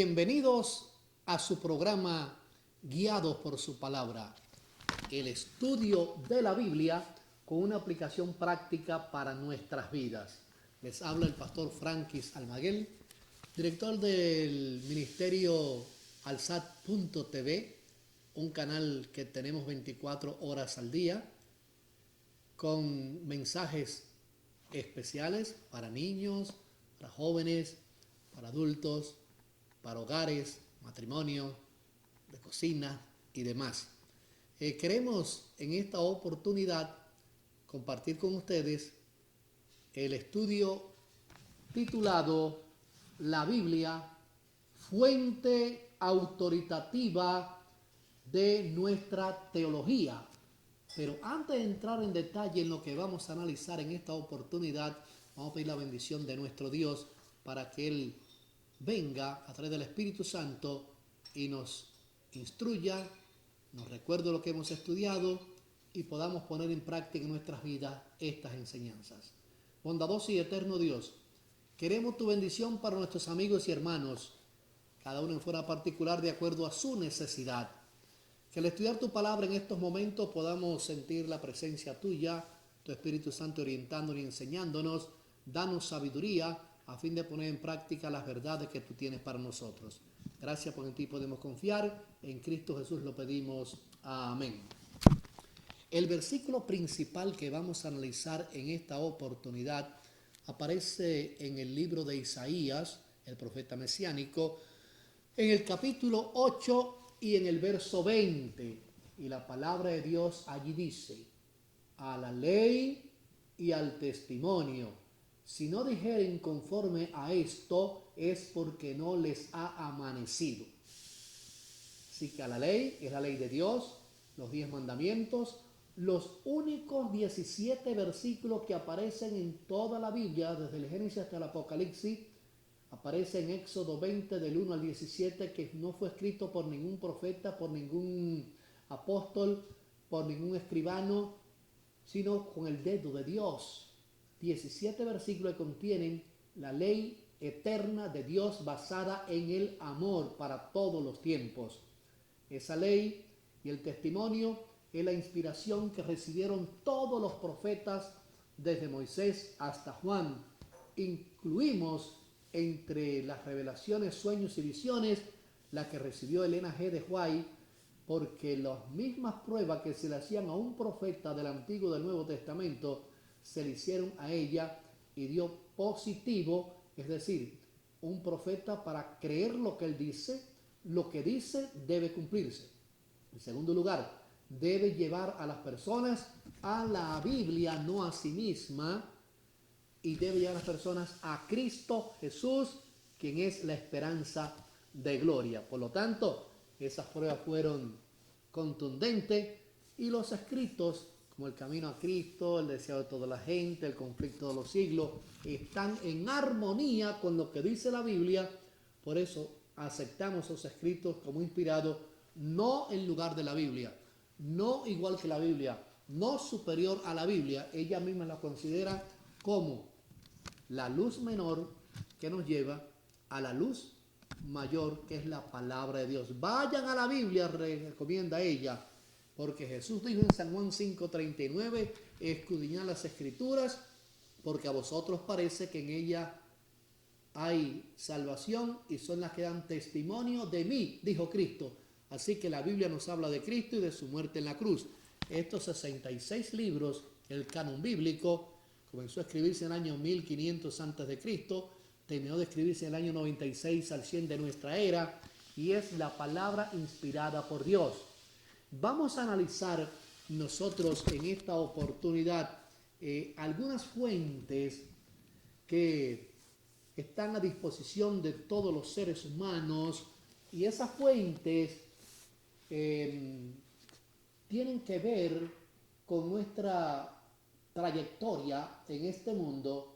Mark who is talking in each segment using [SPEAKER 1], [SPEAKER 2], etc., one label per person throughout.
[SPEAKER 1] Bienvenidos a su programa Guiados por su Palabra, el estudio de la Biblia con una aplicación práctica para nuestras vidas. Les habla el pastor Frankis Almaguel, director del ministerio Alsat.tv, un canal que tenemos 24 horas al día, con mensajes especiales para niños, para jóvenes, para adultos, para hogares, matrimonio, de cocina y demás. Queremos en esta oportunidad compartir con ustedes el estudio titulado La Biblia, fuente autoritativa de nuestra teología. Pero antes de entrar en detalle en lo que vamos a analizar en esta oportunidad, vamos a pedir la bendición de nuestro Dios para que Él venga a través del Espíritu Santo y nos instruya, nos recuerde lo que hemos estudiado y podamos poner en práctica en nuestras vidas estas enseñanzas. Bondadoso y eterno Dios, queremos tu bendición para nuestros amigos y hermanos, cada uno en forma particular de acuerdo a su necesidad. Que al estudiar tu palabra en estos momentos podamos sentir la presencia tuya, tu Espíritu Santo orientándonos y enseñándonos. Danos sabiduría a fin de poner en práctica las verdades que tú tienes para nosotros. Gracias, porque en ti podemos confiar. En Cristo Jesús lo pedimos. Amén. El versículo principal que vamos a analizar en esta oportunidad aparece en el libro de Isaías, el profeta mesiánico, en el capítulo 8 y en el verso 20. Y la palabra de Dios allí dice: a la ley y al testimonio, si no dijeren conforme a esto, es porque no les ha amanecido. Así que a la ley, es la ley de Dios, los 10 mandamientos, los únicos 17 versículos que aparecen en toda la Biblia, desde el Génesis hasta el Apocalipsis, aparece en Éxodo 20 del 1 al 17, que no fue escrito por ningún profeta, por ningún apóstol, por ningún escribano, sino con el dedo de Dios. 17 versículos que contienen la ley eterna de Dios basada en el amor para todos los tiempos. Esa ley y el testimonio es la inspiración que recibieron todos los profetas desde Moisés hasta Juan. Incluimos entre las revelaciones, sueños y visiones la que recibió Elena G. de White, porque las mismas pruebas que se le hacían a un profeta del Antiguo y del Nuevo Testamento se le hicieron a ella y dio positivo, es decir, un profeta, para creer lo que él dice, lo que dice debe cumplirse. En segundo lugar, debe llevar a las personas a la Biblia, no a sí misma, y debe llevar a las personas a Cristo Jesús, quien es la esperanza de gloria. Por lo tanto, esas pruebas fueron contundentes y los escritos, como el camino a Cristo, el deseo de toda la gente, el conflicto de los siglos, están en armonía con lo que dice la Biblia. Por eso aceptamos esos escritos como inspirados, no en lugar de la Biblia, no igual que la Biblia, no superior a la Biblia. Ella misma la considera como la luz menor que nos lleva a la luz mayor, que es la palabra de Dios. Vayan a la Biblia, recomienda ella, porque Jesús dijo en San Juan 5:39, escudriñad las Escrituras, porque a vosotros parece que en ella hay salvación y son las que dan testimonio de mí, dijo Cristo. Así que la Biblia nos habla de Cristo y de su muerte en la cruz. Estos 66 libros, el canon bíblico, comenzó a escribirse en el año 1500 a.C., terminó de escribirse en el año 96 al 100 de nuestra era, y es la palabra inspirada por Dios. Vamos a analizar nosotros en esta oportunidad algunas fuentes que están a disposición de todos los seres humanos, y esas fuentes tienen que ver con nuestra trayectoria en este mundo.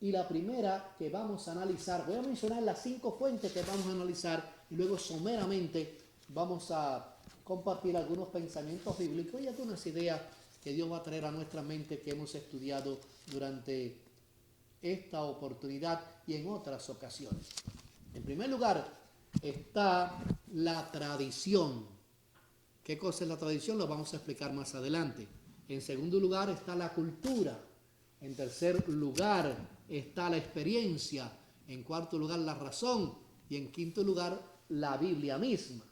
[SPEAKER 1] Y la primera que vamos a analizar, voy a mencionar las 5 fuentes que vamos a analizar y luego someramente vamos a compartir algunos pensamientos bíblicos y algunas ideas que Dios va a traer a nuestra mente que hemos estudiado durante esta oportunidad y en otras ocasiones. En primer lugar, está la tradición. ¿Qué cosa es la tradición? Lo vamos a explicar más adelante. En segundo lugar está la cultura. En tercer lugar está la experiencia. En cuarto lugar la razón. Y en quinto lugar la Biblia misma.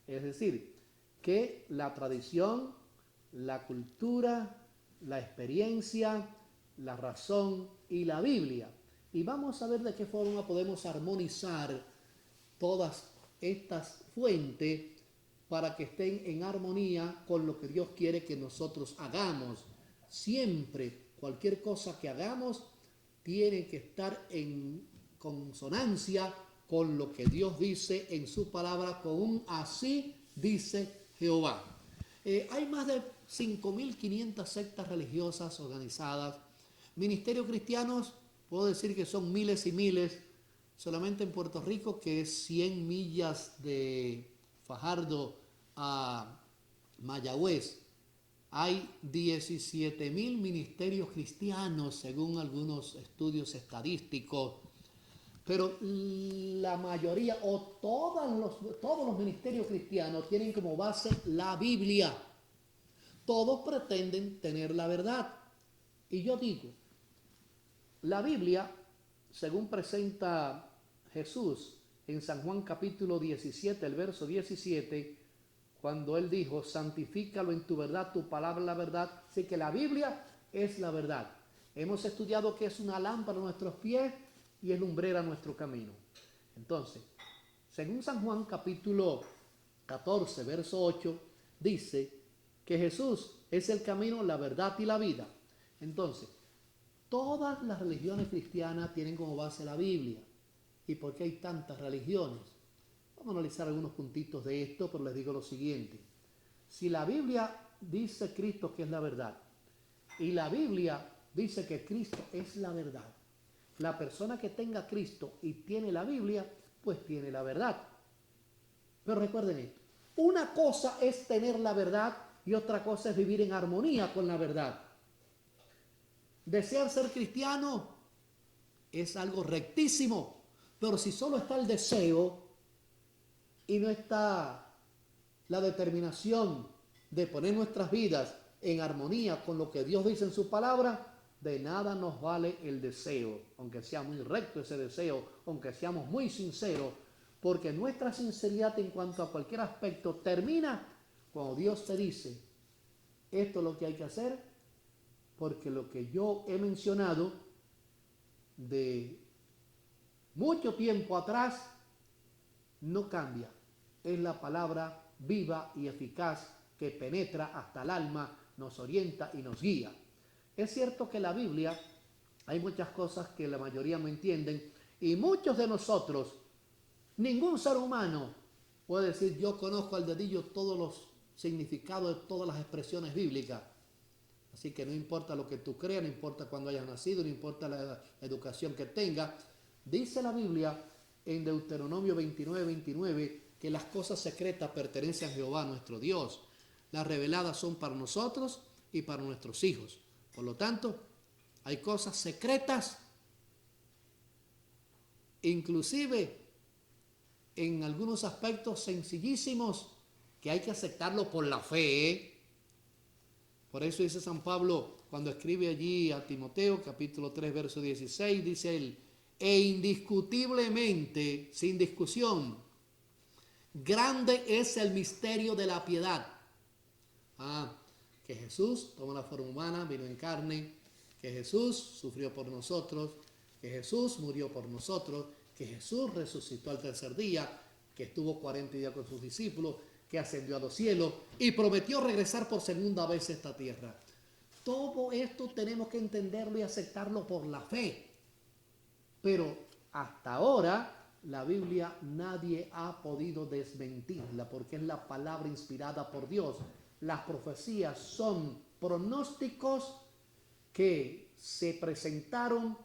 [SPEAKER 1] Es decir, que la tradición, la cultura, la experiencia, la razón y la Biblia. Y vamos a ver de qué forma podemos armonizar todas estas fuentes para que estén en armonía con lo que Dios quiere que nosotros hagamos. Siempre, cualquier cosa que hagamos tiene que estar en consonancia con lo que Dios dice en su palabra, con un así dice Jehová. Hay más de 5.500 sectas religiosas organizadas. Ministerios cristianos, puedo decir que son miles y miles. Solamente en Puerto Rico, que es 100 millas de Fajardo a Mayagüez, hay 17.000 ministerios cristianos según algunos estudios estadísticos. Pero la mayoría o todos los ministerios cristianos tienen como base la Biblia. Todos pretenden tener la verdad. Y yo digo, la Biblia, según presenta Jesús en San Juan capítulo 17, el verso 17, cuando él dijo, santifícalo en tu verdad, tu palabra es la verdad. Así que la Biblia es la verdad. Hemos estudiado que es una lámpara a nuestros pies y es lumbrera a nuestro camino. Entonces, según San Juan capítulo 14, verso 8, dice que Jesús es el camino, la verdad y la vida. Entonces, todas las religiones cristianas tienen como base la Biblia. ¿Y por qué hay tantas religiones? Vamos a analizar algunos puntitos de esto, pero les digo lo siguiente. Si la Biblia dice Cristo que es la verdad, y la Biblia dice que Cristo es la verdad, la persona que tenga Cristo y tiene la Biblia, pues tiene la verdad. Pero recuerden esto, una cosa es tener la verdad y otra cosa es vivir en armonía con la verdad. Desear ser cristiano es algo rectísimo, pero si solo está el deseo y no está la determinación de poner nuestras vidas en armonía con lo que Dios dice en su palabra, de nada nos vale el deseo, aunque sea muy recto ese deseo, aunque seamos muy sinceros, porque nuestra sinceridad en cuanto a cualquier aspecto termina cuando Dios te dice, esto es lo que hay que hacer, porque lo que yo he mencionado de mucho tiempo atrás no cambia. Es la palabra viva y eficaz que penetra hasta el alma, nos orienta y nos guía. Es cierto que en la Biblia hay muchas cosas que la mayoría no entienden y muchos de nosotros, ningún ser humano puede decir yo conozco al dedillo todos los significados de todas las expresiones bíblicas. Así que no importa lo que tú creas, no importa cuándo hayas nacido, no importa la educación que tengas. Dice la Biblia en Deuteronomio 29, 29 que las cosas secretas pertenecen a Jehová nuestro Dios. Las reveladas son para nosotros y para nuestros hijos. Por lo tanto, hay cosas secretas, inclusive en algunos aspectos sencillísimos, que hay que aceptarlo por la fe. Por eso dice San Pablo, cuando escribe allí a Timoteo, capítulo 3, verso 16, dice él, e indiscutiblemente, sin discusión, grande es el misterio de la piedad. Que Jesús tomó la forma humana, vino en carne, que Jesús sufrió por nosotros, que Jesús murió por nosotros, que Jesús resucitó al tercer día, que estuvo 40 días con sus discípulos, que ascendió a los cielos y prometió regresar por segunda vez a esta tierra. Todo esto tenemos que entenderlo y aceptarlo por la fe. Pero hasta ahora la Biblia nadie ha podido desmentirla porque es la palabra inspirada por Dios. Las profecías son pronósticos que se presentaron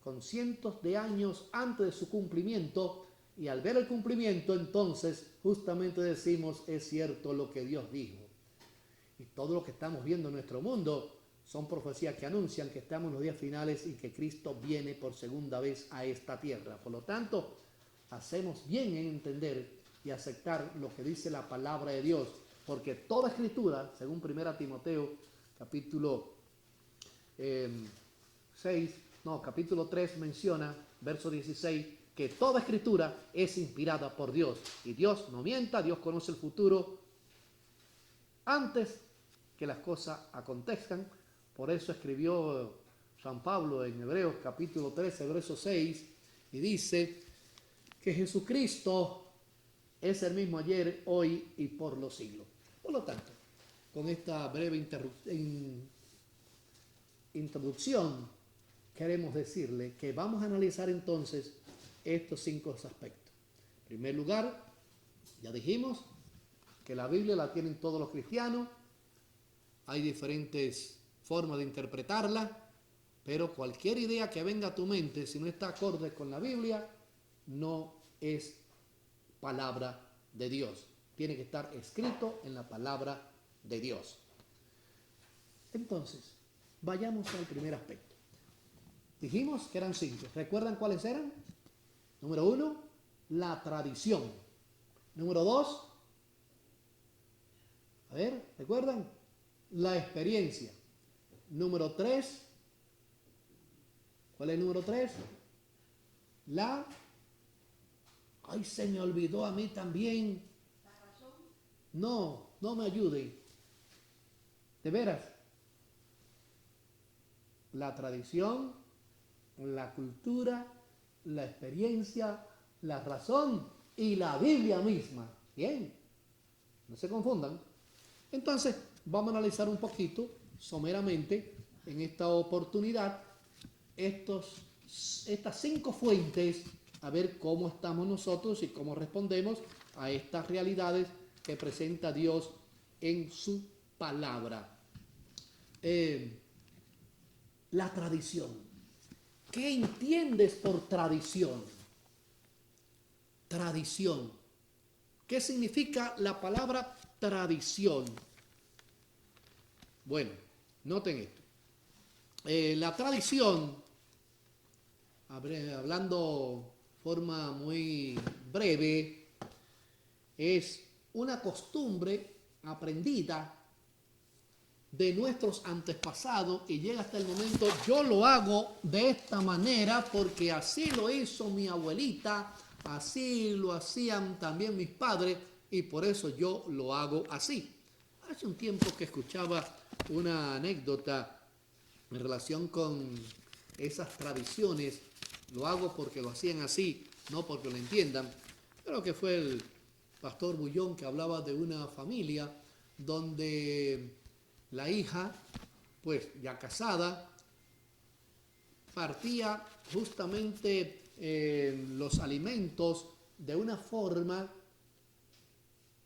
[SPEAKER 1] con cientos de años antes de su cumplimiento y al ver el cumplimiento entonces justamente decimos es cierto lo que Dios dijo. Y todo lo que estamos viendo en nuestro mundo son profecías que anuncian que estamos en los días finales y que Cristo viene por segunda vez a esta tierra. Por lo tanto, hacemos bien en entender y aceptar lo que dice la palabra de Dios, porque toda escritura, según 1 Timoteo capítulo 3 menciona, verso 16, que toda escritura es inspirada por Dios. Y Dios no mienta, Dios conoce el futuro antes que las cosas acontezcan. Por eso escribió San Pablo en Hebreos capítulo 13, verso 6, y dice que Jesucristo es el mismo ayer, hoy y por los siglos. Por lo tanto, con esta breve introducción, queremos decirle que vamos a analizar entonces estos 5 aspectos. En primer lugar, ya dijimos que la Biblia la tienen todos los cristianos. Hay diferentes formas de interpretarla, pero cualquier idea que venga a tu mente, si no está acorde con la Biblia, no es palabra de Dios. Tiene que estar escrito en la palabra de Dios. Entonces, vayamos al primer aspecto. Dijimos que eran 5. ¿Recuerdan cuáles eran? Número 1, la tradición. Número 2, ¿recuerdan? La experiencia. Número 3, ¿cuál es el número 3? Ay, se me olvidó a mí también. ¿La razón? No me ayude. De veras. La tradición, la cultura, la experiencia, la razón y la Biblia misma. Bien, no se confundan. Entonces, vamos a analizar un poquito, someramente, en esta oportunidad, estas 5 fuentes, a ver cómo estamos nosotros y cómo respondemos a estas realidades que presenta Dios en su palabra. La tradición. ¿Qué entiendes por tradición? Tradición. ¿Qué significa la palabra tradición? Bueno, noten esto. La tradición, hablando de forma muy breve, es una costumbre aprendida de nuestros antepasados y llega hasta el momento, yo lo hago de esta manera porque así lo hizo mi abuelita, así lo hacían también mis padres y por eso yo lo hago así. Hace un tiempo que escuchaba una anécdota en relación con esas tradiciones, lo hago porque lo hacían así, no porque lo entiendan. Creo que fue el pastor Bullón que hablaba de una familia donde la hija, pues ya casada, partía justamente los alimentos de una forma,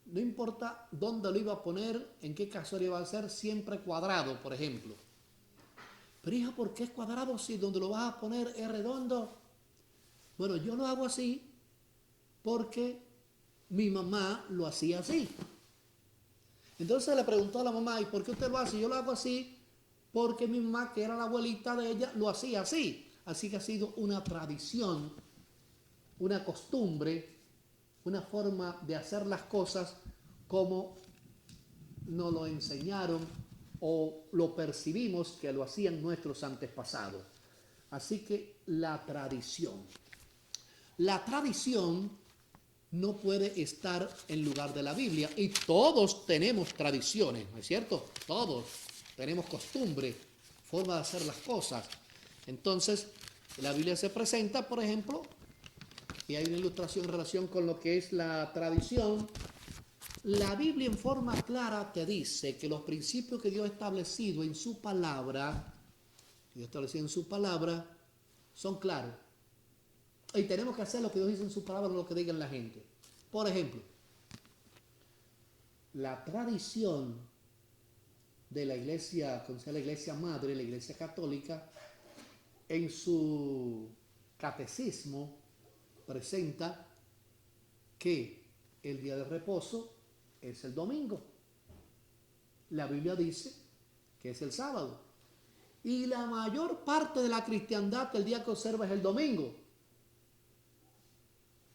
[SPEAKER 1] no importa dónde lo iba a poner, en qué caso iba a ser, siempre cuadrado, por ejemplo. Pero hija, ¿por qué es cuadrado si donde lo vas a poner es redondo? Bueno, yo lo hago así porque mi mamá lo hacía así. Entonces le preguntó a la mamá, ¿y por qué usted lo hace? Yo lo hago así porque mi mamá, que era la abuelita de ella, lo hacía así. Así que ha sido una tradición, una costumbre, una forma de hacer las cosas como nos lo enseñaron o lo percibimos que lo hacían nuestros antepasados. Así que la tradición. La tradición no puede estar en lugar de la Biblia. Y todos tenemos tradiciones, ¿no es cierto? Todos tenemos costumbre, forma de hacer las cosas. Entonces, la Biblia se presenta, por ejemplo, y hay una ilustración en relación con lo que es la tradición. La Biblia en forma clara te dice que los principios que Dios ha establecido en su palabra, son claros. Y tenemos que hacer lo que Dios dice en su palabra, no lo que diga la gente. Por ejemplo, la tradición de la iglesia, como sea la iglesia madre, la iglesia católica, en su catecismo presenta que el día de reposo es el domingo. La Biblia dice que es el sábado. Y la mayor parte de la cristiandad el día que observa es el domingo.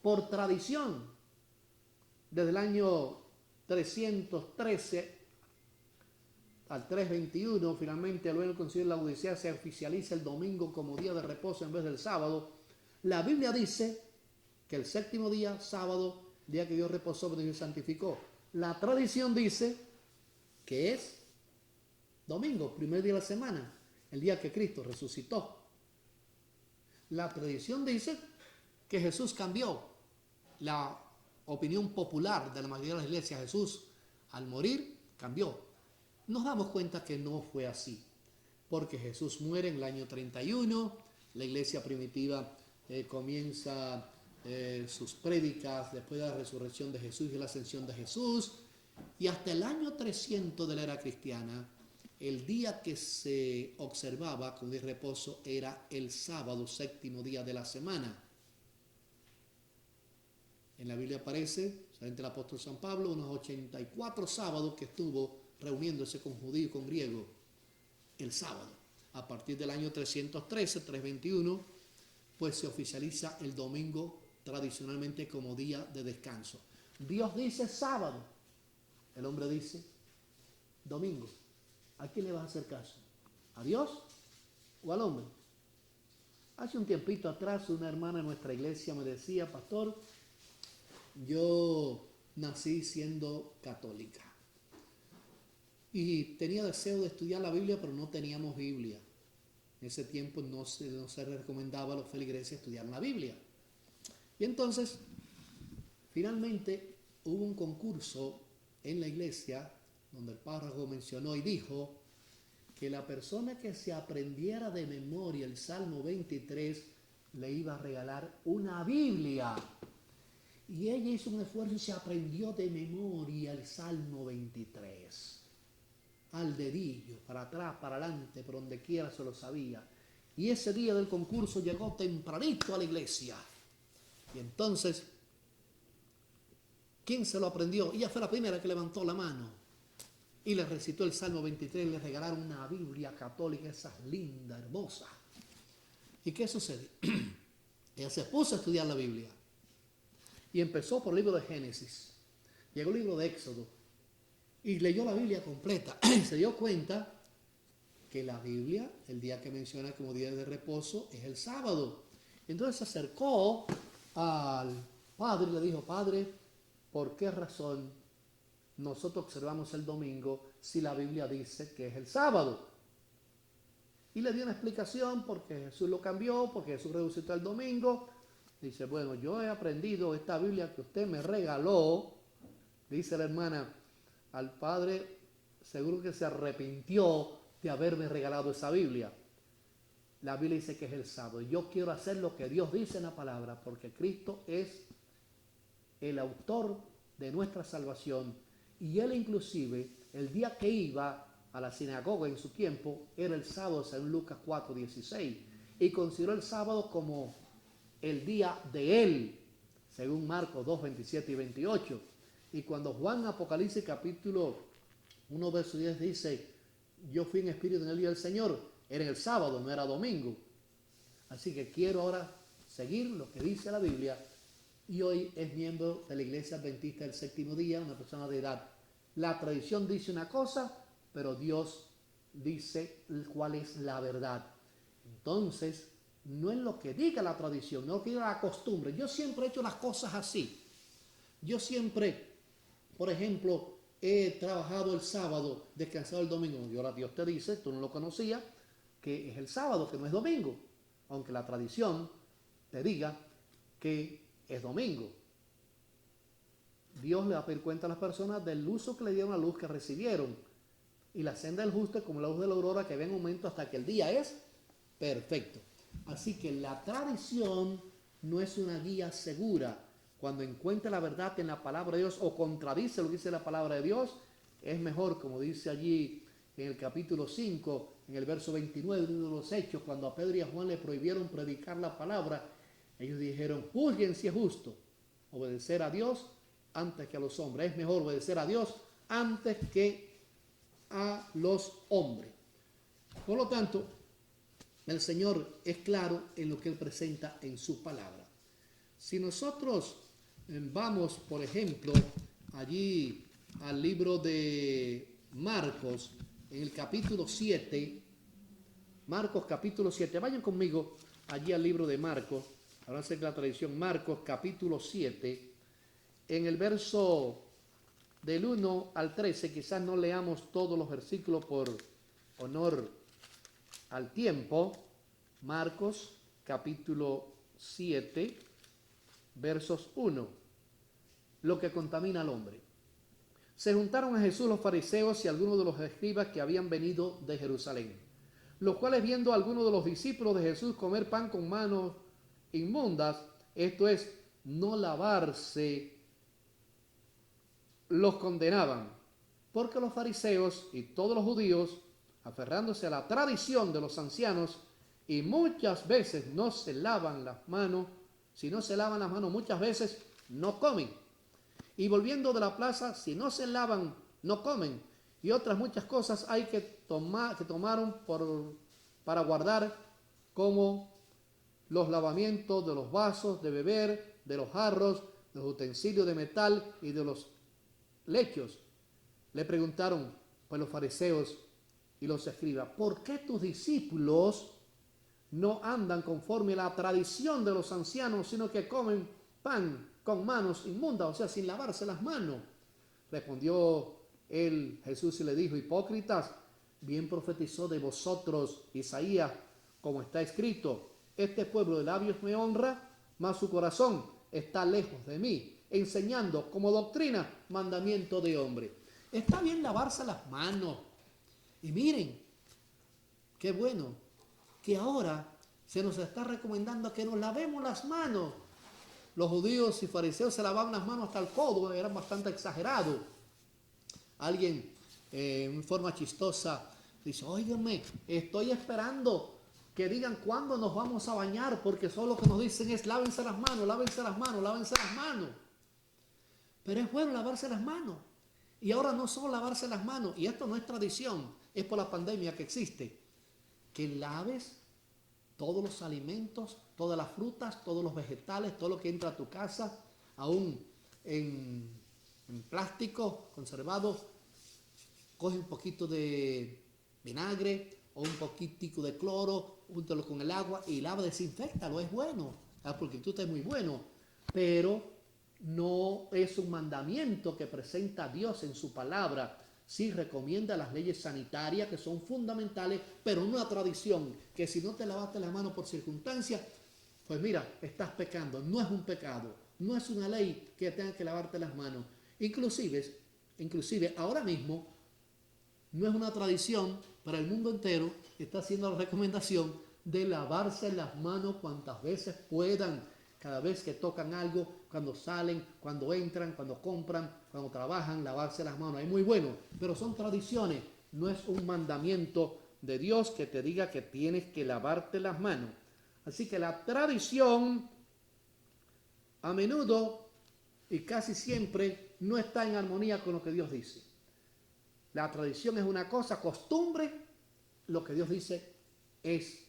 [SPEAKER 1] por tradición, desde el año 313 al 321, finalmente luego el Concilio de la Odisea se oficializa el domingo como día de reposo en vez del sábado. La Biblia dice que el séptimo día, sábado, día que Dios reposó, Dios santificó. La tradición dice que es domingo, primer día de la semana, el día que Cristo resucitó. La tradición dice que Jesús cambió la opinión popular de la mayoría de las iglesias. Jesús, al morir, cambió. Nos damos cuenta que no fue así, porque Jesús muere en el año 31, la iglesia primitiva comienza sus prédicas después de la resurrección de Jesús y la ascensión de Jesús, y hasta el año 300 de la era cristiana, el día que se observaba con el reposo era el sábado, séptimo día de la semana. En la Biblia aparece, solamente el apóstol San Pablo, unos 84 sábados que estuvo reuniéndose con judíos y con griegos el sábado. A partir del año 313, 321, pues se oficializa el domingo tradicionalmente como día de descanso. Dios dice sábado, el hombre dice domingo. ¿A quién le vas a hacer caso? ¿A Dios o al hombre? Hace un tiempito atrás una hermana de nuestra iglesia me decía: pastor, yo nací siendo católica y tenía deseo de estudiar la Biblia, pero no teníamos Biblia. En ese tiempo no se recomendaba a los feligreses estudiar la Biblia. Y entonces, finalmente, hubo un concurso en la iglesia donde el párroco mencionó y dijo que la persona que se aprendiera de memoria el Salmo 23 le iba a regalar una Biblia. Y ella hizo un esfuerzo y se aprendió de memoria el Salmo 23. Al dedillo, para atrás, para adelante, por donde quiera se lo sabía. Y ese día del concurso llegó tempranito a la iglesia. Y entonces, ¿quién se lo aprendió? Ella fue la primera que levantó la mano y le recitó el Salmo 23 y le regalaron una Biblia católica, esa linda, hermosa. ¿Y qué sucede? Ella se puso a estudiar la Biblia y empezó por el libro de Génesis. Llegó el libro de Éxodo y leyó la Biblia completa y se dio cuenta que la Biblia, el día que menciona como día de reposo, es el sábado. Entonces se acercó al padre y le dijo: padre, ¿por qué razón nosotros observamos el domingo si la Biblia dice que es el sábado? Y le dio una explicación: porque Jesús lo cambió, porque Jesús resucitó el domingo. Dice: bueno, yo he aprendido esta Biblia que usted me regaló. Dice la hermana al padre: seguro que se arrepintió de haberme regalado esa Biblia. La Biblia dice que es el sábado. Y yo quiero hacer lo que Dios dice en la palabra, porque Cristo es el autor de nuestra salvación. Y él inclusive, el día que iba a la sinagoga en su tiempo, era el sábado, según Lucas 4:16. Y consideró el sábado como el día de él, según Marcos 2:27 y 28. Y cuando Juan Apocalipsis capítulo 1 verso 10 dice: yo fui en espíritu en el día del Señor, era en el sábado, no era domingo. Así que quiero ahora seguir lo que dice la Biblia, y hoy es miembro de la Iglesia Adventista del Séptimo Día, una persona de edad. La tradición dice una cosa, pero Dios dice cuál es la verdad. Entonces, no es lo que diga la tradición, no es lo que diga la costumbre. Yo siempre he hecho las cosas así. Yo siempre, por ejemplo, he trabajado el sábado, descansado el domingo. Y ahora Dios te dice, tú no lo conocías, que es el sábado, que no es domingo. Aunque la tradición te diga que es domingo. Dios le va a pedir cuenta a las personas del uso que le dieron a la luz que recibieron. Y la senda del justo es como la luz de la aurora, que ve en aumento hasta que el día es perfecto. Así que la tradición no es una guía segura. Cuando encuentre la verdad en la palabra de Dios o contradice lo que dice la palabra de Dios, es mejor, como dice allí en el capítulo 5, en el verso 29 de uno de los Hechos, cuando a Pedro y a Juan le prohibieron predicar la palabra, ellos dijeron: juzguen si es justo obedecer a Dios antes que a los hombres. Es mejor obedecer a Dios antes que a los hombres. Por lo tanto, el Señor es claro en lo que Él presenta en su palabra. Si nosotros vamos, por ejemplo, allí al libro de Marcos, en el capítulo 7, Marcos capítulo 7, vayan conmigo allí al libro de Marcos, ahora sé que la tradición, Marcos capítulo 7, en el verso del 1 al 13, quizás no leamos todos los versículos por honor al tiempo. Marcos capítulo 7, versos 1, lo que contamina al hombre. Se juntaron a Jesús los fariseos y algunos de los escribas que habían venido de Jerusalén, los cuales viendo a algunos de los discípulos de Jesús comer pan con manos inmundas, esto es, no lavarse, los condenaban, porque los fariseos y todos los judíos, aferrándose a la tradición de los ancianos, y muchas veces no se lavan las manos, si no se lavan las manos muchas veces no comen. Y volviendo de la plaza, si no se lavan, no comen. Y otras muchas cosas hay que tomaron para guardar, como los lavamientos de los vasos de beber, de los jarros, de los utensilios de metal y de los lechos. Le preguntaron pues los fariseos y los escribas, ¿por qué tus discípulos no andan conforme a la tradición de los ancianos, sino que comen pan con manos inmundas, o sea, sin lavarse las manos? Respondió Jesús y le dijo, hipócritas, bien profetizó de vosotros Isaías, como está escrito, este pueblo de labios me honra, mas su corazón está lejos de mí, enseñando como doctrina mandamiento de hombre. Está bien lavarse las manos. Y miren, qué bueno, que ahora se nos está recomendando que nos lavemos las manos. Los judíos y fariseos se lavaban las manos hasta el codo, eran bastante exagerados. Alguien en forma chistosa dice, óigame, estoy esperando que digan cuándo nos vamos a bañar, porque solo lo que nos dicen es lávense las manos, lávense las manos, lávense las manos. Pero es bueno lavarse las manos. Y ahora no solo lavarse las manos, y esto no es tradición, es por la pandemia que existe, que laves todos los alimentos, todas las frutas, todos los vegetales, todo lo que entra a tu casa, aún en plástico conservado, coge un poquito de vinagre o un poquitico de cloro, úntalo con el agua y lava, desinféctalo, es bueno, porque tú estás muy bueno, pero no es un mandamiento que presenta Dios en su palabra. Sí recomienda las leyes sanitarias que son fundamentales, pero no una tradición que si no te lavaste las manos por circunstancias, pues mira, estás pecando. No es un pecado, no es una ley que tengas que lavarte las manos. Inclusive ahora mismo no es una tradición para el mundo entero, está haciendo la recomendación de lavarse las manos cuantas veces puedan, cada vez que tocan algo, cuando salen, cuando entran, cuando compran, cuando trabajan, lavarse las manos. Es muy bueno, pero son tradiciones, no es un mandamiento de Dios que te diga que tienes que lavarte las manos. Así que la tradición a menudo y casi siempre no está en armonía con lo que Dios dice. La tradición es una cosa, costumbre, lo que Dios dice es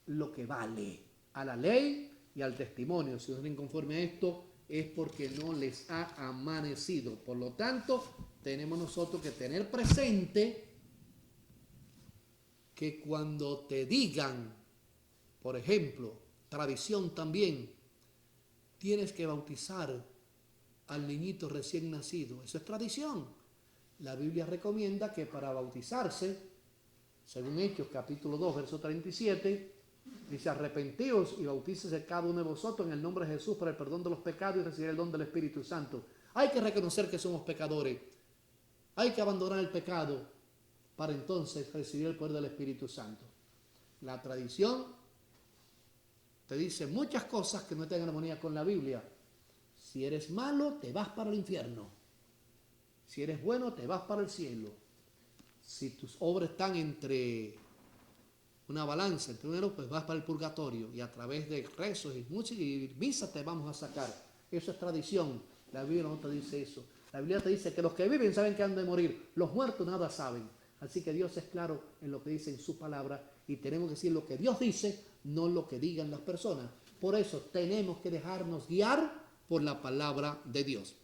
[SPEAKER 1] lo que vale a la ley y al testimonio. Si no están conforme a esto, es porque no les ha amanecido. Por lo tanto, tenemos nosotros que tener presente que cuando te digan, por ejemplo, tradición también, tienes que bautizar al niñito recién nacido. Eso es tradición. La Biblia recomienda que para bautizarse, según Hechos capítulo 2, verso 37, dice, arrepentíos y bautícese cada uno de vosotros en el nombre de Jesús para el perdón de los pecados y recibir el don del Espíritu Santo. Hay que reconocer que somos pecadores. Hay que abandonar el pecado para entonces recibir el poder del Espíritu Santo. La tradición te dice muchas cosas que no están en armonía con la Biblia. Si eres malo, te vas para el infierno. Si eres bueno, te vas para el cielo. Si tus obras están entre una balanza, entre uno, pues vas para el purgatorio. Y a través de rezos y música y misas te vamos a sacar. Eso es tradición. La Biblia no te dice eso. La Biblia te dice que los que viven saben que han de morir. Los muertos nada saben. Así que Dios es claro en lo que dice en su palabra. Y tenemos que decir lo que Dios dice, no lo que digan las personas. Por eso tenemos que dejarnos guiar por la palabra de Dios.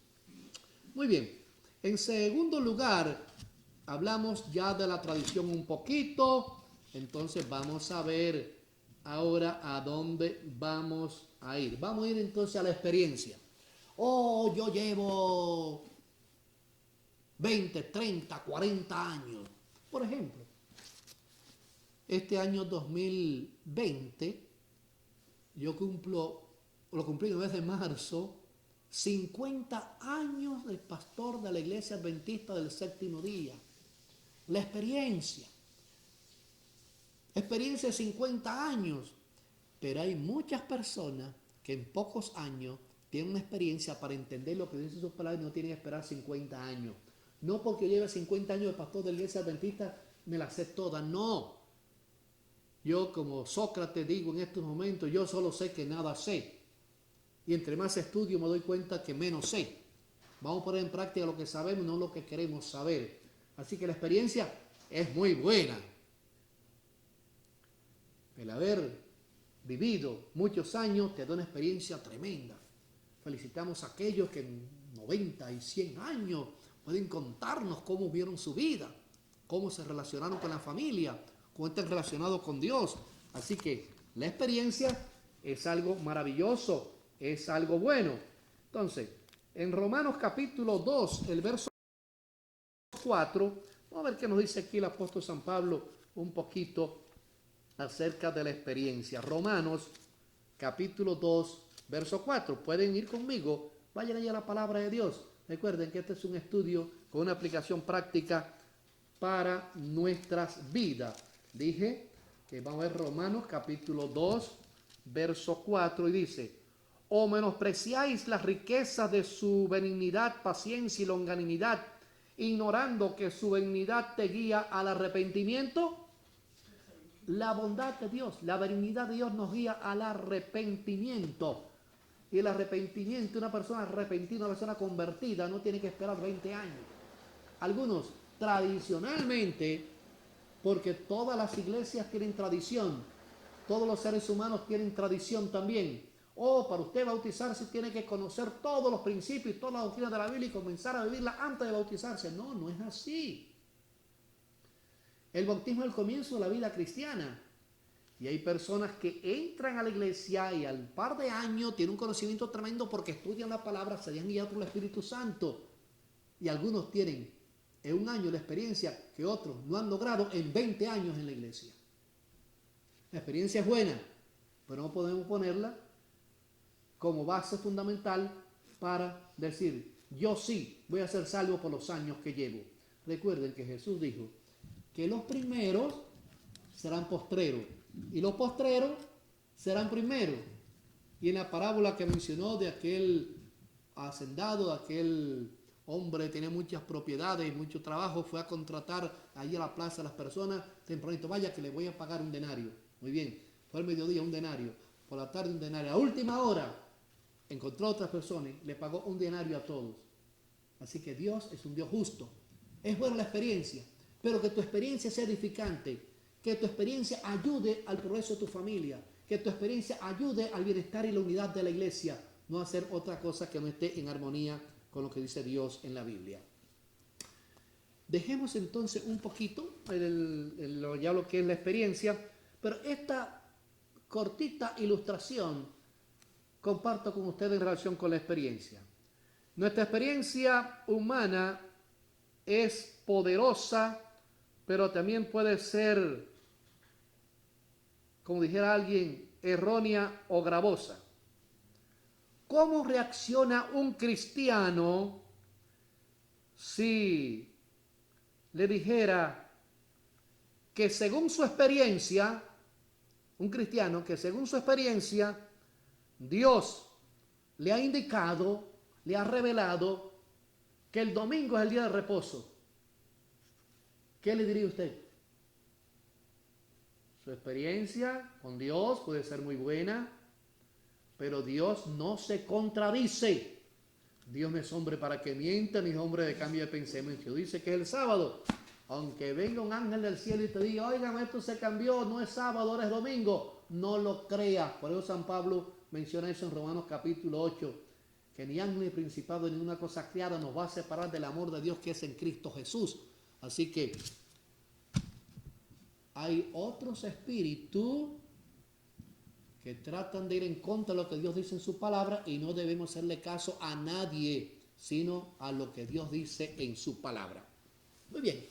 [SPEAKER 1] Muy bien. En segundo lugar, hablamos ya de la tradición un poquito. Entonces vamos a ver ahora a dónde vamos a ir. Vamos a ir entonces a la experiencia. Oh, yo llevo 20, 30, 40 años. Por ejemplo, este año 2020, yo lo cumplí en el mes de marzo, 50 años del pastor de la Iglesia Adventista del Séptimo Día. La experiencia de 50 años, pero hay muchas personas que en pocos años tienen una experiencia para entender lo que dice sus palabras y no tienen que esperar 50 años. No porque yo lleve 50 años de pastor de la Iglesia Adventista me la sé toda, no. Yo como Sócrates digo en estos momentos, yo solo sé que nada sé. Y entre más estudio me doy cuenta que menos sé. Vamos a poner en práctica lo que sabemos, no lo que queremos saber. Así que la experiencia es muy buena. El haber vivido muchos años te da una experiencia tremenda. Felicitamos a aquellos que en 90 y 100 años pueden contarnos cómo vieron su vida, cómo se relacionaron con la familia, cómo están relacionados con Dios. Así que la experiencia es algo maravilloso, es algo bueno. Entonces, en Romanos capítulo 2, el verso 4, vamos a ver qué nos dice aquí el apóstol San Pablo un poquito acerca de la experiencia. Romanos capítulo 2, verso 4. Pueden ir conmigo, vayan allá a la palabra de Dios. Recuerden que este es un estudio con una aplicación práctica para nuestras vidas. Dije que vamos a ver Romanos capítulo 2, verso 4 y dice: ¿o menospreciáis las riquezas de su benignidad, paciencia y longanimidad, ignorando que su benignidad te guía al arrepentimiento? La bondad de Dios, la benignidad de Dios nos guía al arrepentimiento. Y el arrepentimiento, una persona arrepentida, una persona convertida, no tiene que esperar 20 años. Algunos tradicionalmente, porque todas las iglesias tienen tradición, todos los seres humanos tienen tradición también. Para usted bautizarse tiene que conocer todos los principios y todas las doctrinas de la Biblia y comenzar a vivirla antes de bautizarse. No, no es así. El bautismo es el comienzo de la vida cristiana. Y hay personas que entran a la iglesia y al par de años tienen un conocimiento tremendo porque estudian la palabra, se dejan guiar por el Espíritu Santo. Y algunos tienen en un año la experiencia que otros no han logrado en 20 años en la iglesia. La experiencia es buena, pero no podemos ponerla como base fundamental para decir, yo sí voy a ser salvo por los años que llevo. Recuerden que Jesús dijo que los primeros serán postreros y los postreros serán primeros. Y en la parábola que mencionó de aquel hacendado, de aquel hombre que tenía muchas propiedades y mucho trabajo, fue a contratar allí a la plaza a las personas, tempranito, vaya que le voy a pagar un denario. Muy bien, fue al mediodía un denario, por la tarde un denario, a última hora encontró a otras personas, le pagó un denario a todos. Así que Dios es un Dios justo. Es buena la experiencia, pero que tu experiencia sea edificante, que tu experiencia ayude al progreso de tu familia, que tu experiencia ayude al bienestar y la unidad de la iglesia, no hacer otra cosa que no esté en armonía con lo que dice Dios en la Biblia. Dejemos entonces un poquito ya lo que es la experiencia, pero esta cortita ilustración comparto con ustedes en relación con la experiencia. Nuestra experiencia humana es poderosa, pero también puede ser, como dijera alguien, errónea o gravosa. ¿Cómo reacciona un cristiano si le dijera que según su experiencia, un cristiano que según su experiencia, Dios le ha indicado, le ha revelado que el domingo es el día de reposo? ¿Qué le diría usted? Su experiencia con Dios puede ser muy buena, pero Dios no se contradice. Dios no es hombre para que mienta, ni es hombre de cambio de pensamiento. Dice que es el sábado. Aunque venga un ángel del cielo y te diga, oigan, esto se cambió, no es sábado, ahora es domingo. No lo creas. Por eso San Pablo menciona eso en Romanos capítulo 8, que ni ángel ni principado ni ninguna cosa creada nos va a separar del amor de Dios que es en Cristo Jesús. Así que hay otros espíritus que tratan de ir en contra de lo que Dios dice en su palabra y no debemos hacerle caso a nadie, sino a lo que Dios dice en su palabra. Muy bien.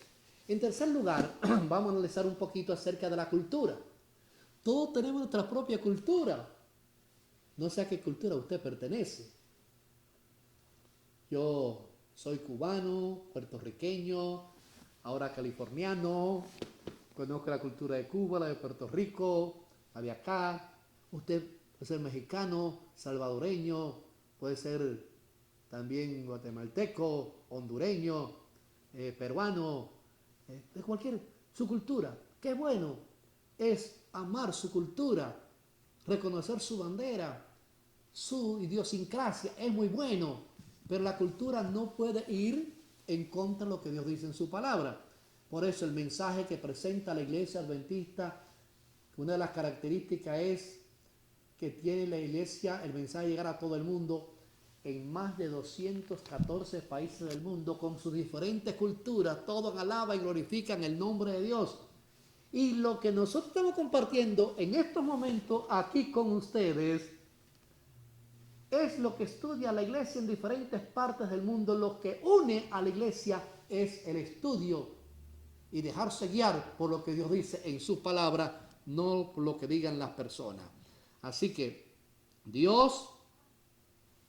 [SPEAKER 1] En tercer lugar, vamos a analizar un poquito acerca de la cultura. Todos tenemos nuestra propia cultura. No sé a qué cultura usted pertenece. Yo soy cubano, puertorriqueño, ahora californiano, conozco la cultura de Cuba, la de Puerto Rico, la de acá. Usted puede ser mexicano, salvadoreño, puede ser también guatemalteco, hondureño, peruano, de cualquier su cultura. Qué bueno es amar su cultura, reconocer su bandera, su idiosincrasia, es muy bueno, pero la cultura no puede ir en contra de lo que Dios dice en su palabra. Por eso el mensaje que presenta la iglesia adventista, una de las características es que tiene la iglesia, el mensaje de llegar a todo el mundo, en más de 214 países del mundo, con sus diferentes culturas, todos alaban y glorifican el nombre de Dios. Y lo que nosotros estamos compartiendo en estos momentos aquí con ustedes es lo que estudia la iglesia en diferentes partes del mundo. Lo que une a la iglesia es el estudio y dejarse guiar por lo que Dios dice en su palabra, no por lo que digan las personas. Así que Dios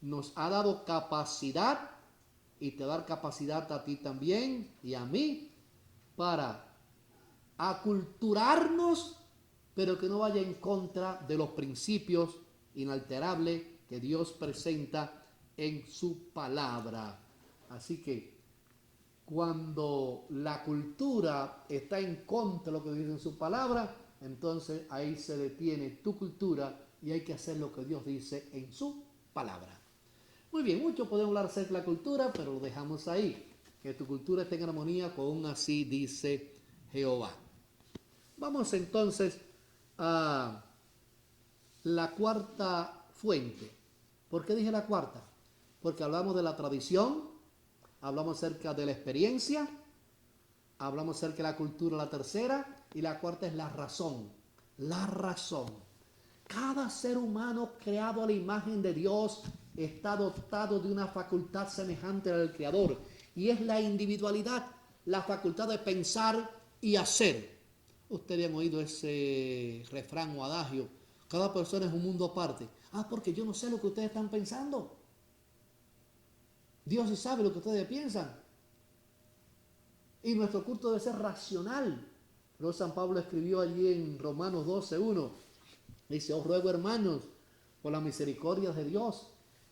[SPEAKER 1] nos ha dado capacidad y te da capacidad a ti también y a mí para aculturarnos, pero que no vaya en contra de los principios inalterables que Dios presenta en su palabra. Así que cuando la cultura está en contra de lo que dice en su palabra, entonces ahí se detiene tu cultura y hay que hacer lo que Dios dice en su palabra. Muy bien, mucho podemos hablar acerca de la cultura, pero lo dejamos ahí. Que tu cultura esté en armonía con así dice Jehová. Vamos entonces a la cuarta fuente. ¿Por qué dije la cuarta? Porque hablamos de la tradición, hablamos acerca de la experiencia, hablamos acerca de la cultura, la tercera, y la cuarta es la razón. La razón. Cada ser humano creado a la imagen de Dios está dotado de una facultad semejante al Creador, y es la individualidad, la facultad de pensar y hacer. Ustedes han oído ese refrán o adagio: cada persona es un mundo aparte. Porque yo no sé lo que ustedes están pensando. Dios sí sabe lo que ustedes piensan. Y nuestro culto debe ser racional. Pero San Pablo escribió allí en Romanos 12:1. Dice: os ruego, hermanos, por la misericordia de Dios,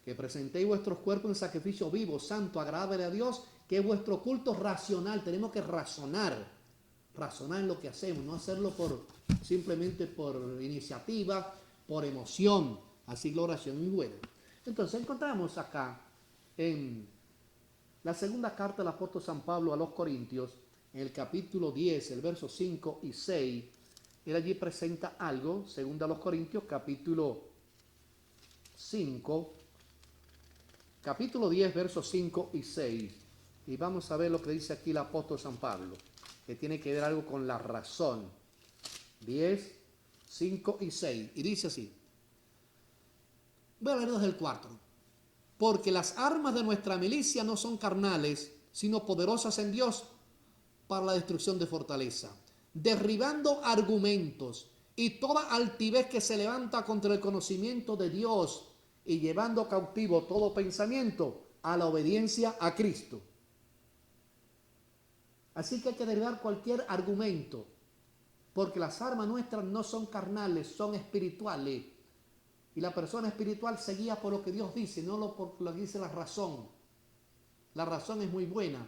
[SPEAKER 1] que presentéis vuestros cuerpos en sacrificio vivo, santo, agradable a Dios, que es vuestro culto racional. Tenemos que razonar en lo que hacemos, no hacerlo simplemente por iniciativa, por emoción. Así la oración es muy buena. Entonces encontramos acá en la segunda carta del apóstol San Pablo a los Corintios, en el capítulo 10, el verso 5 y 6, él allí presenta algo, segunda a los Corintios, capítulo 10, versos 5 y 6. Y vamos a ver lo que dice aquí el apóstol San Pablo, que tiene que ver algo con la razón. 10, 5 y 6. Y dice así. Voy a leer desde el 4. Porque las armas de nuestra milicia no son carnales, sino poderosas en Dios para la destrucción de fortaleza, derribando argumentos y toda altivez que se levanta contra el conocimiento de Dios y llevando cautivo todo pensamiento a la obediencia a Cristo. Así que hay que derribar cualquier argumento, porque las armas nuestras no son carnales, son espirituales. Y la persona espiritual se guía por lo que Dios dice, no por lo que dice la razón. La razón es muy buena,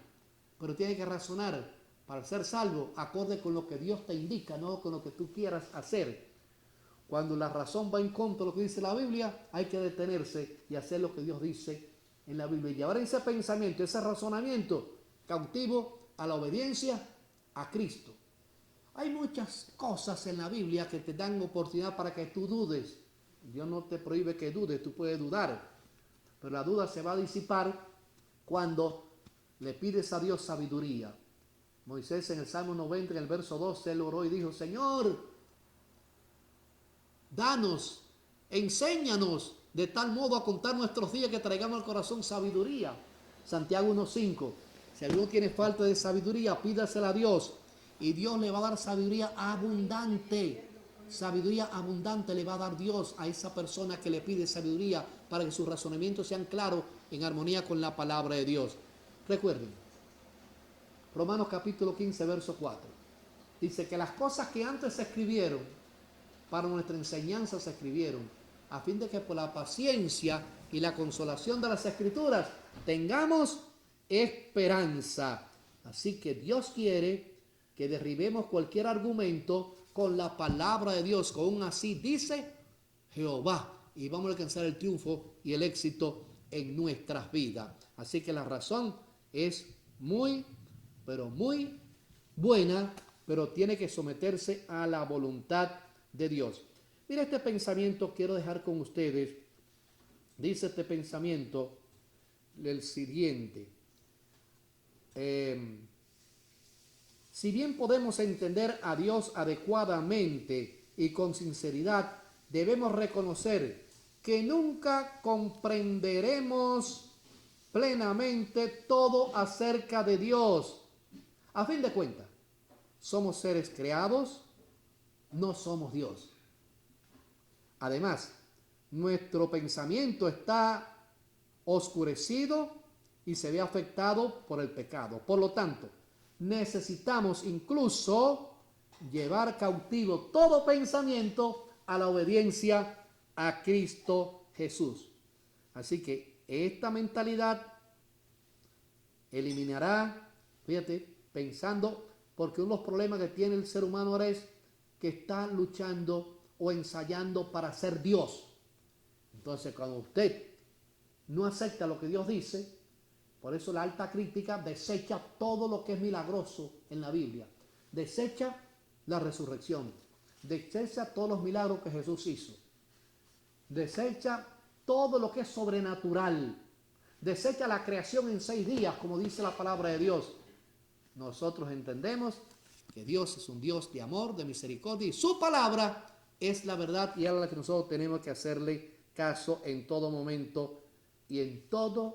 [SPEAKER 1] pero tiene que razonar para ser salvo acorde con lo que Dios te indica, no con lo que tú quieras hacer. Cuando la razón va en contra de lo que dice la Biblia, hay que detenerse y hacer lo que Dios dice en la Biblia. Y llevar ese pensamiento, ese razonamiento cautivo a la obediencia a Cristo. Hay muchas cosas en la Biblia que te dan oportunidad para que tú dudes. Dios no te prohíbe que dudes, tú puedes dudar, pero la duda se va a disipar cuando le pides a Dios sabiduría. Moisés en el Salmo 90, en el verso 12, él oró y dijo: Señor, danos, enséñanos de tal modo a contar nuestros días que traigamos al corazón sabiduría. Santiago 1:5. Si alguno tiene falta de sabiduría, pídasela a Dios y Dios le va a dar sabiduría abundante. Sabiduría abundante le va a dar Dios a esa persona que le pide sabiduría para que sus razonamientos sean claros en armonía con la palabra de Dios. Recuerden, Romanos capítulo 15, verso 4. Dice que las cosas que antes se escribieron para nuestra enseñanza se escribieron, a fin de que por la paciencia y la consolación de las Escrituras tengamos esperanza. Así que Dios quiere que derribemos cualquier argumento con la palabra de Dios, con un así dice Jehová, y vamos a alcanzar el triunfo y el éxito en nuestras vidas. Así que la razón es muy, pero muy buena, pero tiene que someterse a la voluntad de Dios. Mira, este pensamiento quiero dejar con ustedes. Dice este pensamiento el siguiente: si bien podemos entender a Dios adecuadamente y con sinceridad, debemos reconocer que nunca comprenderemos plenamente todo acerca de Dios. A fin de cuentas, somos seres creados, no somos Dios. Además, nuestro pensamiento está oscurecido y se ve afectado por el pecado. Por lo tanto, necesitamos incluso llevar cautivo todo pensamiento a la obediencia a Cristo Jesús. Así que esta mentalidad eliminará, fíjate, pensando, porque uno de los problemas que tiene el ser humano ahora es que está luchando o ensayando para ser Dios. Entonces, cuando usted no acepta lo que Dios dice, por eso la alta crítica desecha todo lo que es milagroso en la Biblia. Desecha la resurrección. Desecha todos los milagros que Jesús hizo. Desecha todo lo que es sobrenatural. Desecha la creación en 6 días, como dice la palabra de Dios. Nosotros entendemos que Dios es un Dios de amor, de misericordia, y su palabra es la verdad y es la que nosotros tenemos que hacerle caso en todo momento y en toda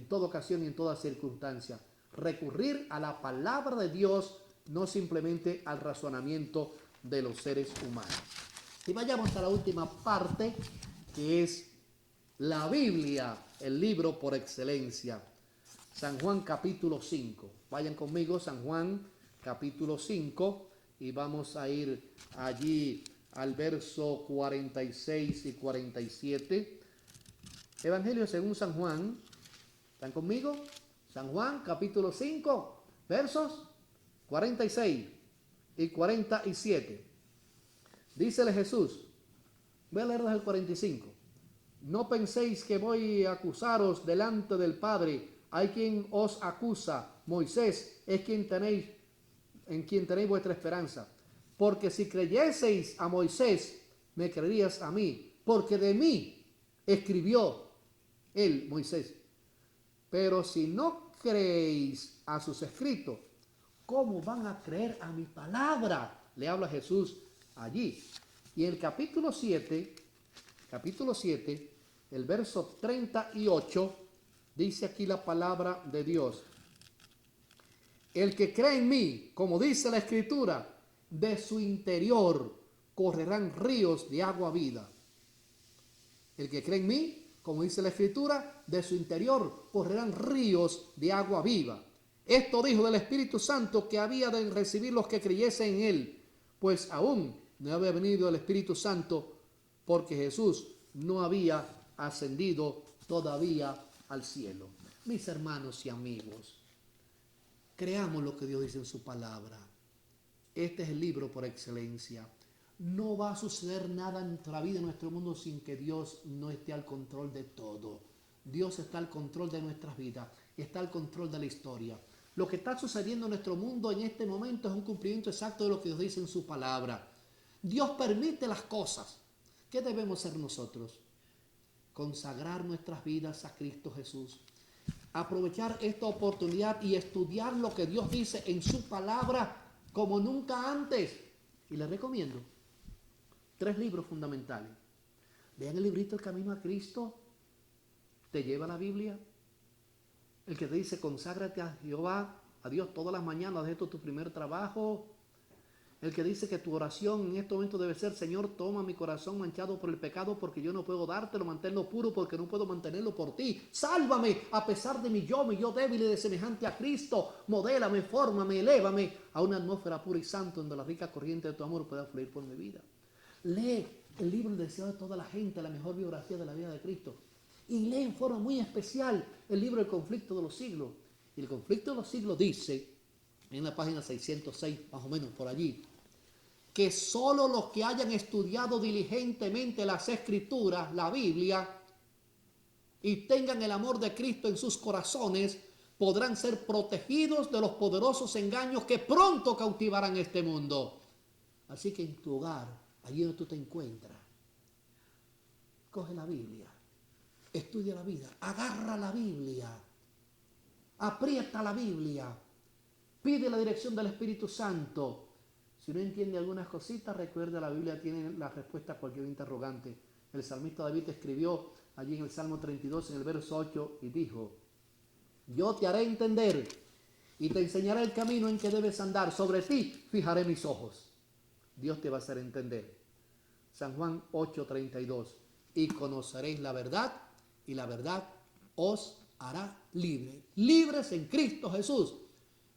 [SPEAKER 1] ocasión y en toda circunstancia. Recurrir a la palabra de Dios, no simplemente al razonamiento de los seres humanos. Y vayamos a la última parte, que es la Biblia, el libro por excelencia. San Juan capítulo 5. Vayan conmigo, San Juan capítulo 5, y vamos a ir allí al verso 46 y 47. Evangelio según San Juan. ¿Están conmigo? San Juan capítulo 5, versos 46 y 47. Dícele Jesús, voy a leer desde el 45. No penséis que voy a acusaros delante del Padre. Hay quien os acusa, Moisés es en quien tenéis vuestra esperanza. Porque si creyeseis a Moisés, me creerías a mí, porque de mí escribió él, Moisés. Pero si no creéis a sus escritos, ¿cómo van a creer a mi palabra? Le habla Jesús allí. Y en el capítulo 7, el verso 38, dice aquí la palabra de Dios: el que cree en mí, como dice la Escritura, de su interior correrán ríos de agua vida. El que cree en mí, como dice la Escritura, de su interior correrán ríos de agua viva. Esto dijo del Espíritu Santo que había de recibir los que creyesen en él, pues aún no había venido el Espíritu Santo, porque Jesús no había ascendido todavía al cielo. Mis hermanos y amigos, creamos lo que Dios dice en su palabra. Este es el libro por excelencia. No va a suceder nada en nuestra vida, en nuestro mundo, sin que Dios no esté al control de todo. Dios está al control de nuestras vidas, está al control de la historia. Lo que está sucediendo en nuestro mundo en este momento es un cumplimiento exacto de lo que Dios dice en su palabra. Dios permite las cosas. ¿Qué debemos hacer nosotros? Consagrar nuestras vidas a Cristo Jesús. Aprovechar esta oportunidad y estudiar lo que Dios dice en su palabra como nunca antes. Y les recomiendo 3 libros fundamentales. Vean el librito El Camino a Cristo. Te lleva la Biblia. El que te dice conságrate a Jehová, a Dios todas las mañanas, haz esto tu primer trabajo. El que dice que tu oración en este momento debe ser: Señor, toma mi corazón manchado por el pecado, porque yo no puedo dártelo, manténlo puro, porque no puedo mantenerlo por ti. Sálvame a pesar de mi yo débil y de semejante a Cristo. Modélame, fórmame, elévame a una atmósfera pura y santa donde la rica corriente de tu amor pueda fluir por mi vida. Lee el libro El deseo de toda la gente, la mejor biografía de la vida de Cristo. Y lee en forma muy especial el libro El conflicto de los siglos. Y el conflicto de los siglos dice, en la página 606, más o menos por allí, que solo los que hayan estudiado diligentemente las Escrituras, la Biblia, y tengan el amor de Cristo en sus corazones, podrán ser protegidos de los poderosos engaños que pronto cautivarán este mundo. Así que en tu hogar, allí donde tú te encuentras, coge la Biblia, estudia la vida, agarra la Biblia, aprieta la Biblia, pide la dirección del Espíritu Santo. Si no entiende algunas cositas, recuerda, la Biblia tiene la respuesta a cualquier interrogante. El salmista David escribió allí en el Salmo 32, en el verso 8, y dijo: yo te haré entender y te enseñaré el camino en que debes andar. Sobre ti fijaré mis ojos. Dios te va a hacer entender. San Juan 8:32. Y conoceréis la verdad, y la verdad os hará libres. Libres en Cristo Jesús.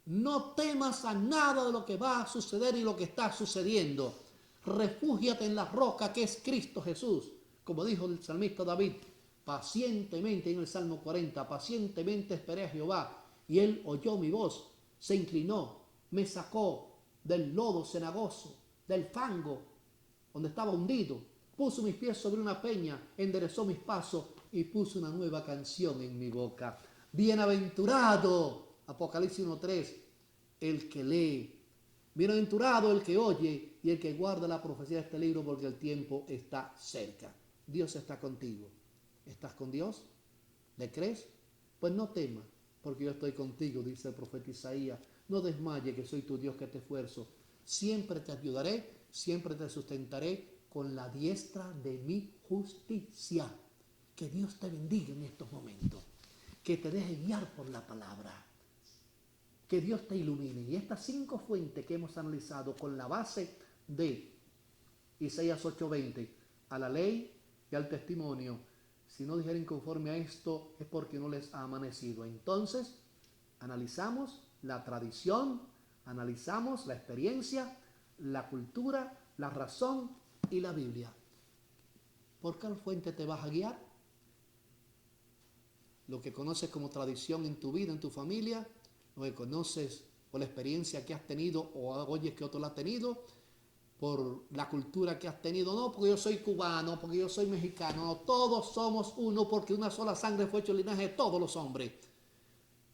[SPEAKER 1] No temas a nada de lo que va a suceder y lo que está sucediendo. Refúgiate en la roca que es Cristo Jesús. Como dijo el salmista David, pacientemente en el Salmo 40, pacientemente esperé a Jehová, y él oyó mi voz, se inclinó, me sacó del lodo cenagoso, del fango donde estaba hundido, puso mis pies sobre una peña, enderezó mis pasos y puso una nueva canción en mi boca. Bienaventurado, Apocalipsis 1:3, el que lee. Bienaventurado el que oye y el que guarda la profecía de este libro, porque el tiempo está cerca. Dios está contigo. ¿Estás con Dios? ¿Le crees? Pues no temas, porque yo estoy contigo, dice el profeta Isaías. No desmayes, que soy tu Dios, que te esfuerzo. Siempre te ayudaré, siempre te sustentaré con la diestra de mi justicia. Que Dios te bendiga en estos momentos. Que te deje guiar por la palabra. Que Dios te ilumine. Y estas 5 fuentes que hemos analizado con la base de Isaías 8:20, a la ley y al testimonio, si no dijeren conforme a esto, es porque no les ha amanecido. Entonces, analizamos la tradición, analizamos la experiencia, la cultura, la razón y la Biblia. ¿Por qué fuente te vas a guiar? Lo que conoces como tradición en tu vida, en tu familia, lo que conoces por la experiencia que has tenido o oyes que otro la ha tenido, por la cultura que has tenido, no porque yo soy cubano, porque yo soy mexicano, no, todos somos uno, porque una sola sangre fue hecho el linaje de todos los hombres.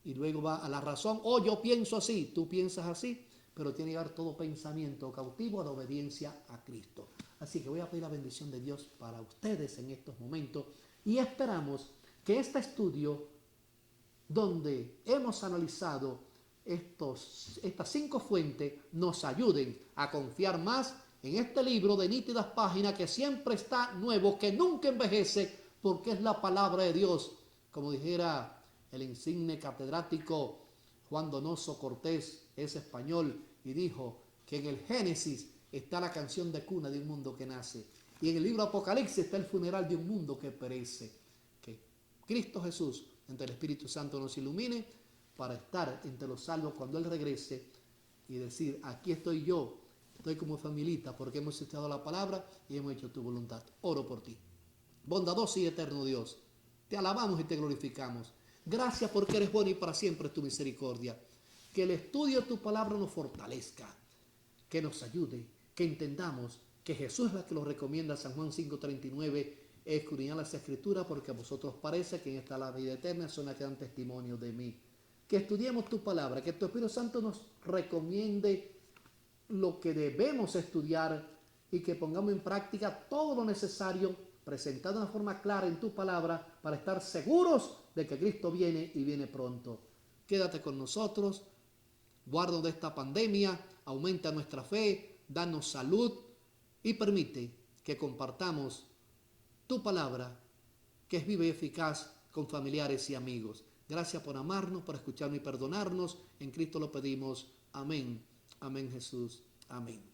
[SPEAKER 1] Y luego va a la razón: yo pienso así, tú piensas así, pero tiene que haber todo pensamiento cautivo a la obediencia a Cristo. Así que voy a pedir la bendición de Dios para ustedes en estos momentos, y esperamos que este estudio, donde hemos analizado estas 5 fuentes, nos ayuden a confiar más en este libro de nítidas páginas que siempre está nuevo, que nunca envejece, porque es la palabra de Dios. Como dijera el insigne catedrático Juan Donoso Cortés, es español, y dijo que en el Génesis está la canción de cuna de un mundo que nace, y en el libro Apocalipsis está el funeral de un mundo que perece. Que Cristo Jesús, entre el Espíritu Santo, nos ilumine para estar entre los salvos cuando Él regrese y decir: aquí estoy yo, estoy como familita, porque hemos estudiado la palabra y hemos hecho tu voluntad. Oro por ti. Bondadoso y eterno Dios, te alabamos y te glorificamos. Gracias porque eres bueno y para siempre es tu misericordia. Que el estudio de tu palabra nos fortalezca, que nos ayude, que entendamos que Jesús es la que nos recomienda. San Juan 5:39, escudriñad las Escrituras, porque a vosotros parece que en esta la vida eterna, son las que dan testimonio de mí. Que estudiemos tu palabra, que tu Espíritu Santo nos recomiende lo que debemos estudiar y que pongamos en práctica todo lo necesario presentado de una forma clara en tu palabra para estar seguros de que Cristo viene y viene pronto. Quédate con nosotros, guárdanos de esta pandemia, aumenta nuestra fe, danos salud y permite que compartamos tu palabra, que es viva y eficaz, con familiares y amigos. Gracias por amarnos, por escucharnos y perdonarnos. En Cristo lo pedimos. Amén. Amén, Jesús. Amén.